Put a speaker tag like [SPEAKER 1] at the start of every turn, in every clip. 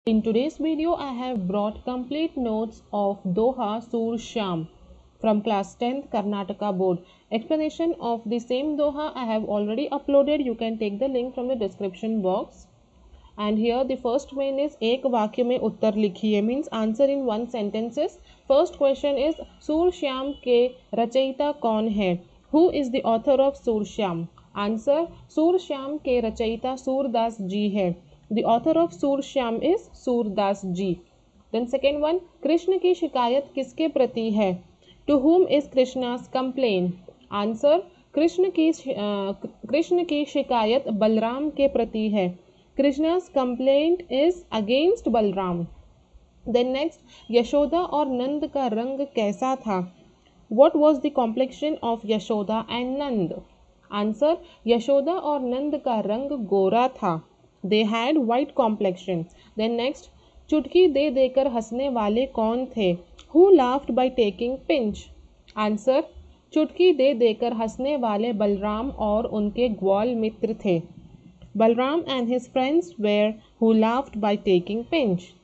[SPEAKER 1] In today's video, I have brought complete notes of Doha Sur Sham from class 10th Karnataka board. Explanation of the same Doha I have already uploaded. You can take the link from the description box. And here the first one is एक वाक्य में उत्तर लिखिए means answer in one sentences. First question is सूर श्याम के रचयिता कौन है? Who is the author of सूर श्याम? Answer सूर श्याम के रचयिता सूरदास जी है. The author of सूर Shyam is Surdas ji. Then second one, Krishna की शिकायत किसके प्रति है? To whom is Krishna's complaint? Answer Krishna की शिकायत बलराम के प्रति है. Krishna's complaint is against Balram. Then next, Yashoda और नंद का रंग कैसा था? What was the complexion of Yashoda and Nand? Answer, Yashoda और नंद का रंग गोरा था. They had white complexion. Then next, चुटकी दे देकर हंसने वाले कौन थे? Who laughed by taking pinch? Answer, चुटकी दे देकर हंसने वाले बलराम और उनके ग्वाल मित्र थे. Balram and his friends were who laughed by taking pinch.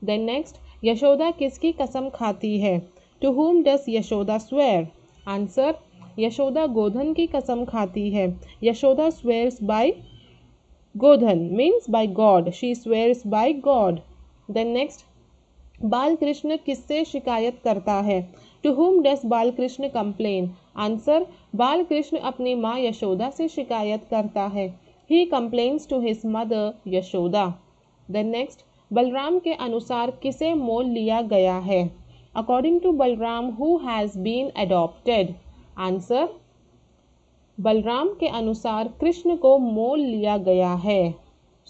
[SPEAKER 1] Then next, Yashoda किसकी कसम खाती है? To whom does Yashoda swear? Answer, Yashoda गोधन की कसम खाती है. Yashoda swears by Godhan means by God. She swears by God. Then next, बाल कृष्ण किससे शिकायत करता है? To whom does बाल कृष्ण complain? Answer, बाल कृष्ण अपनी माँ यशोदा से शिकायत करता है. He complains to his mother Yashoda. Then next, Balram के अनुसार किसे मोल लिया गया है? According to Balram, who has been adopted? Answer, Balram के अनुसार कृष्ण को मोल लिया गया है.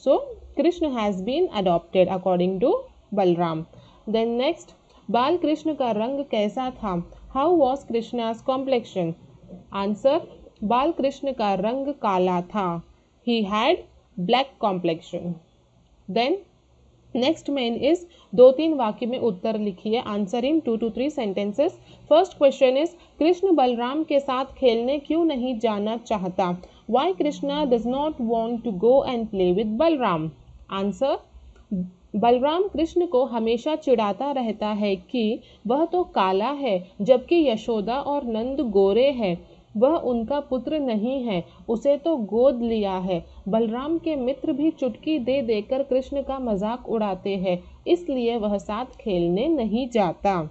[SPEAKER 1] So, Krishna has been adopted according to Balram. Then next, बाल कृष्ण का रंग कैसा था? How was Krishna's complexion? Answer, बाल कृष्ण का रंग काला था. He had black complexion. Then next main is 2-3 वाक्य में उत्तर लिखिए. Answer in 2 to 3 sentences. First question is Krishna Balram के साथ खेलने क्यों नहीं जाना चाहता? Why Krishna does not want to go and play with Balram? Answer, Balram Krishna को हमेशा चिढ़ाता रहता है कि वह तो काला है जबकि यशोदा और नंद गोरे हैं. वह उनका पुत्र नहीं है, उसे तो गोद लिया है. बलराम के मित्र भी चुटकी दे देकर कृष्ण का मजाक उड़ाते हैं, इसलिए वह साथ खेलने नहीं जाता.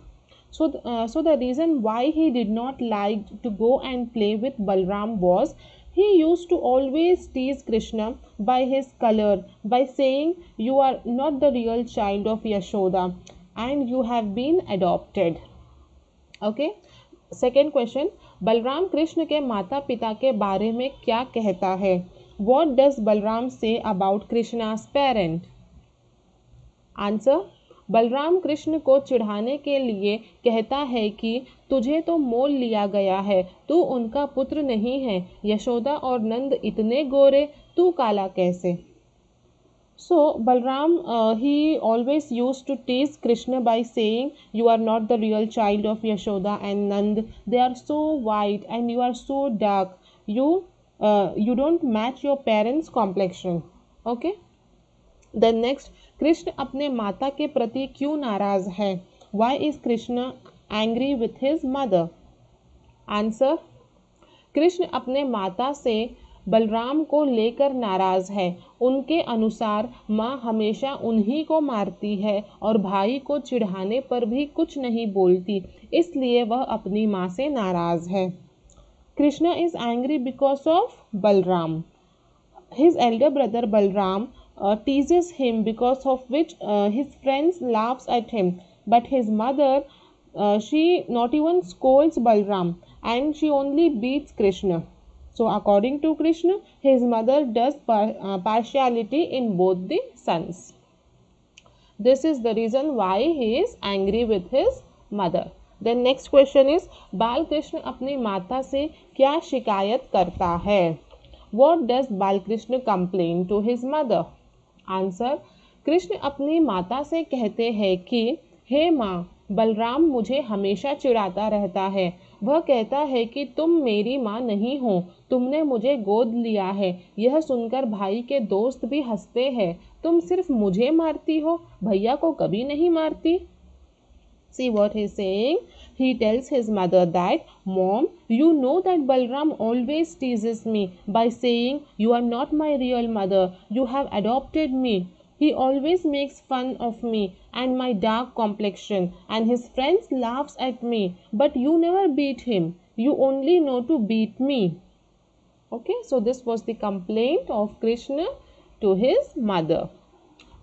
[SPEAKER 1] So the reason why he did not like to go and play with Balram was he used to always tease Krishna by his color by saying you are not the real child of Yashoda and you have been adopted. Okay. Second question, Balram Krishna के माता पिता के बारे में क्या कहता है? What does Balram say about Krishna's parent? Answer, Balram Krishna को चिढ़ाने के लिए कहता है कि तुझे तो मोल लिया गया है, तू उनका पुत्र नहीं है. यशोदा और नंद इतने गोरे, तू काला कैसे? So Balram he always used to tease Krishna by saying you are not the real child of Yashoda and Nand. They are so white and you are so dark. You don't match your parents' complexion. Okay. Then next, Krishna अपने माता के प्रति क्यों नाराज है? Why is Krishna angry with his mother? Answer, Krishna अपने माता से बलराम को लेकर नाराज है. उनके अनुसार माँ हमेशा उन्हीं को मारती है और भाई को चिढ़ाने पर भी कुछ नहीं बोलती, इसलिए वह अपनी माँ से नाराज है. Krishna is angry because of Balram. His elder brother Balram teases him, because of which his friends laughs at him, but his mother she not even scolds Balram and she only beats Krishna. So according to Krishna, his mother does partiality in both the sons. This is the reason why he is angry with his mother. Then next question is बाल कृष्ण अपनी माता से क्या शिकायत करता है? What does बाल Krishna complain to his mother? Answer, Krishna अपनी माता से कहते हैं कि हे माँ, बलराम मुझे हमेशा चिढ़ाता रहता है. वह कहता है कि तुम मेरी माँ नहीं हो, तुमने मुझे गोद लिया है। यह सुनकर भाई के दोस्त भी हंसते हैं। तुम सिर्फ मुझे मारती हो, भैया को कभी नहीं मारती। See what he's saying. He tells his mother that, Mom, you know that Balram always teases me by saying, you are not my real mother, you have adopted me. He always makes fun of me and my dark complexion, and his friends laughs at me, but you never beat him. You only know to beat me. Okay, so this was the complaint of Krishna to his mother.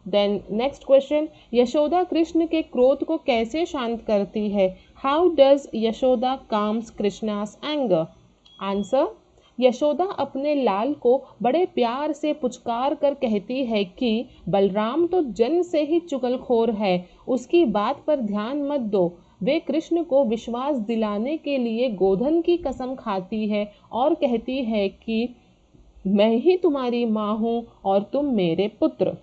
[SPEAKER 1] Then next question, Yashoda Krishna के क्रोध को कैसे शांत करती है? How does Yashoda calms Krishna's anger? Answer, Yashoda अपने लाल को बड़े प्यार से पुचकार कर कहती है कि बलराम तो जन्म से ही चुगलखोर है, उसकी बात पर ध्यान मत दो। वे कृष्ण को विश्वास दिलाने के लिए गोधन की कसम खाती है और कहती है कि मैं ही तुम्हारी माँ हूँ और तुम मेरे पुत्र।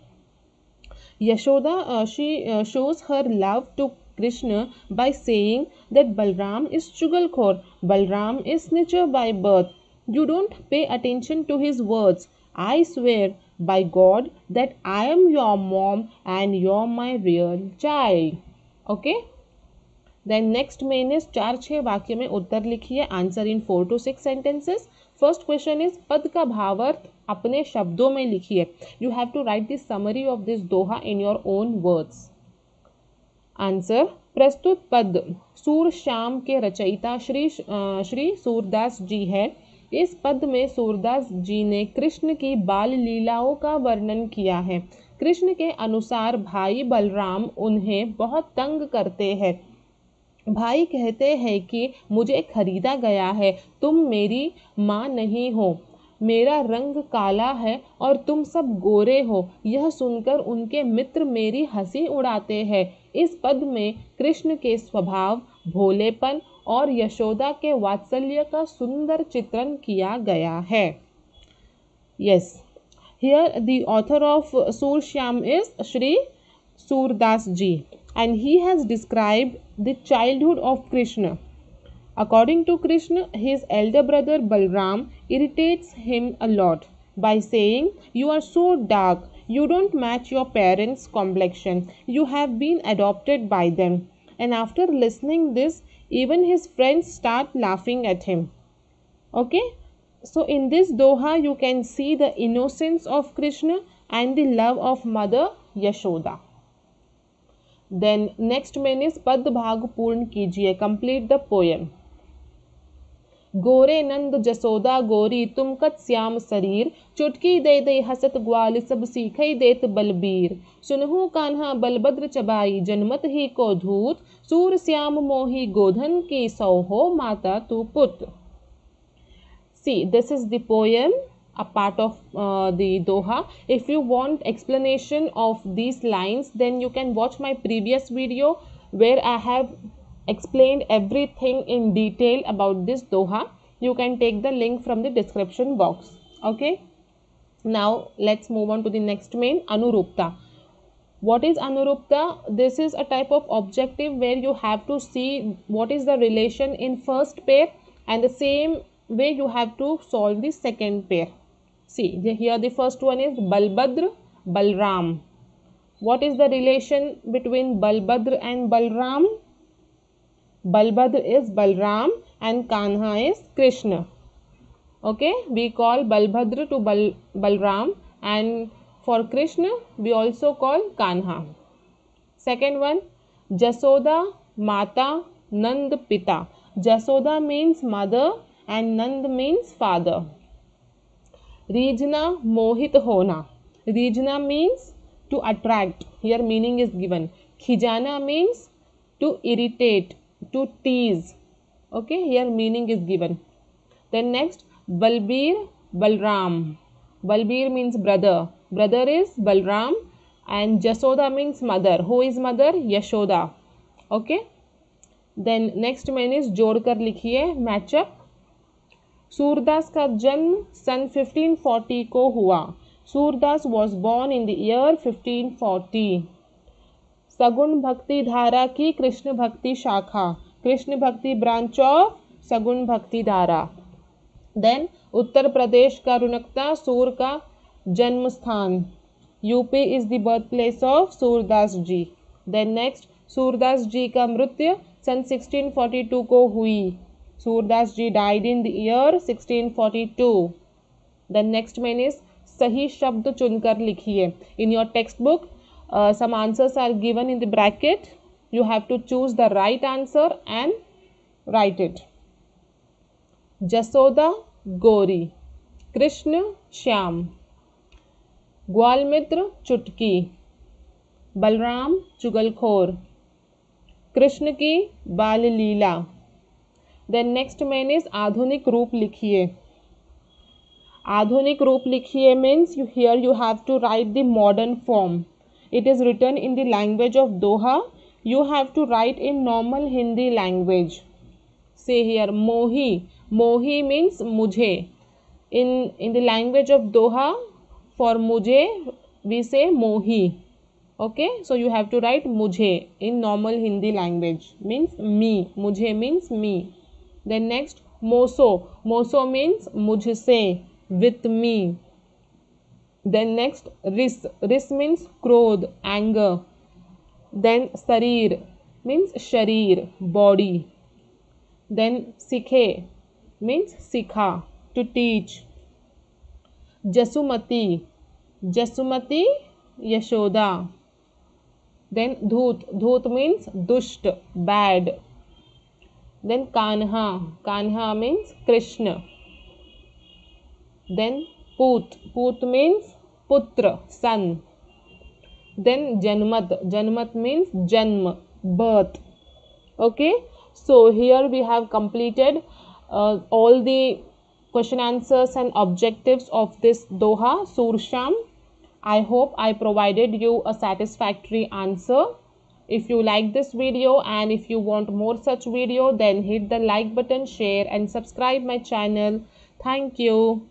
[SPEAKER 1] Yashoda, she shows her love to Krishna by saying that Balram is chugalkhor. Balram is snitcher by birth. You don't pay attention to his words. I swear by God that I am your mom and you're my real child. Okay? Then next main is 4-6 वाक्य में उत्तर लिखिए. Answer in 4 to 6 sentences. First question is पद का भावार्थ अपने शब्दों में लिखिए. You have to write this summary of this doha in your own words. Answer, प्रस्तुत पद सूरश्याम के रचयिता श्री सूरदास जी है. इस पद में सूरदास जी ने कृष्ण की बाल लीलाओं का वर्णन किया है. कृष्ण के अनुसार भाई बलराम उन्हें बहुत तंग करते हैं. भाई कहते हैं कि मुझे खरीदा गया है, तुम मेरी माँ नहीं हो, मेरा रंग काला है और तुम सब गोरे हो. यह सुनकर उनके मित्र मेरी हंसी उड़ाते हैं. इस पद में कृष्ण के स्वभाव, भोलेपन और यशोदा के वात्सल्य का सुंदर चित्रण किया गया है. Yes, here the author of Surshyam is Shri Surdas ji. And he has described the childhood of Krishna. According to Krishna, his elder brother Balram irritates him a lot by saying, you are so dark, you don't match your parents' complexion, you have been adopted by them. And after listening this, even his friends start laughing at him. Okay? So in this doha, you can see the innocence of Krishna and the love of mother Yashoda. Then next main is पद भाग पूर्ण कीजिए. Complete the poem. गोरे नंद जसोदा गोरी तुम कत श्याम शरीर, चुटकी दे दे हसत ग्वाल सब सीखई देत बलबीर. सुनहु कान्हा बलभद्र चबाई जनमत ही को धूत, सूर श्याम मोही गोधन की सौ हो माता तू पुत. See this is the poem, a part of the doha. If you want explanation of these lines, then you can watch my previous video where I have explained everything in detail about this doha. You can take the link from the description box. Okay, now let's move on to the next main, anurupta. What is anurupta? This is a type of objective where you have to see what is the relation in first pair, and the same way you have to solve the second pair. See, here the first one is Balbhadra, Balram. What is the relation between Balbhadra and Balram? Balbhadra is Balram and Kanha is Krishna. Okay, we call Balbhadra to Balram, and for Krishna we also call Kanha. Second one, Jasoda, Mata, Nand, Pita. Jasoda means mother and Nand means father. Rijna, mohit hona. Rijna means to attract. Here meaning is given. Khijana means to irritate, to tease. Okay, here meaning is given. Then next, Balbir, Balram. Balbir means brother. Brother is Balram, and Jasoda means mother. Who is mother? Yashoda. Okay. Then next main is जोड़कर लिखिए, matchup. Surdas का जन्म सन 1540 को हुआ. Surdas was born in the year 1540. सगुण भक्ति धारा की कृष्ण भक्ति शाखा. कृष्ण भक्ति ब्रांच ऑफ सगुण भक्ति धारा। देन उत्तर प्रदेश का रुनकता सूर का जन्म स्थान। UP is the birth place of Surdas ji. Then next Surdas ji का मृत्यु सन 1642 को हुई। Surdas ji died in the year 1642। Then next main is सही शब्द चुनकर लिखिए। In your text book some answers are given in the bracket. You have to choose the right answer and write it. Jasoda गोरी, कृष्ण श्याम, ग्वालमित्र चुटकी, बलराम चुगलखोर, कृष्ण की बाल लीला। देन नेक्स्ट मेन इज आधुनिक रूप लिखिए। आधुनिक रूप लिखिए means here you have to write the modern form. It is written in the language of Doha. You have to write in normal Hindi language. Say here mohi. Mohi means mujhe. In the language of Doha, for mujhe we say mohi. Okay, so you have to write mujhe in normal Hindi language, means me. Mujhe means me. Then next moso. Moso means mujhse, with me. Then next ris. Ris means क्रोध, anger. Then sarir means sharir, body. Then sikhe means sikha, to teach. Jasumati. Jasumati Yashoda. Then dhut. Dhut means dusht, bad. Then kanha. Kanha means Krishna. Then Put. Put means putra, son. Then Janmat. Janmat means Janma, birth. Okay, so here we have completed all the question answers and objectives of this Doha Sursham. I hope I provided you a satisfactory answer. If you like this video and if you want more such video, then hit the like button, share and subscribe my channel. Thank you.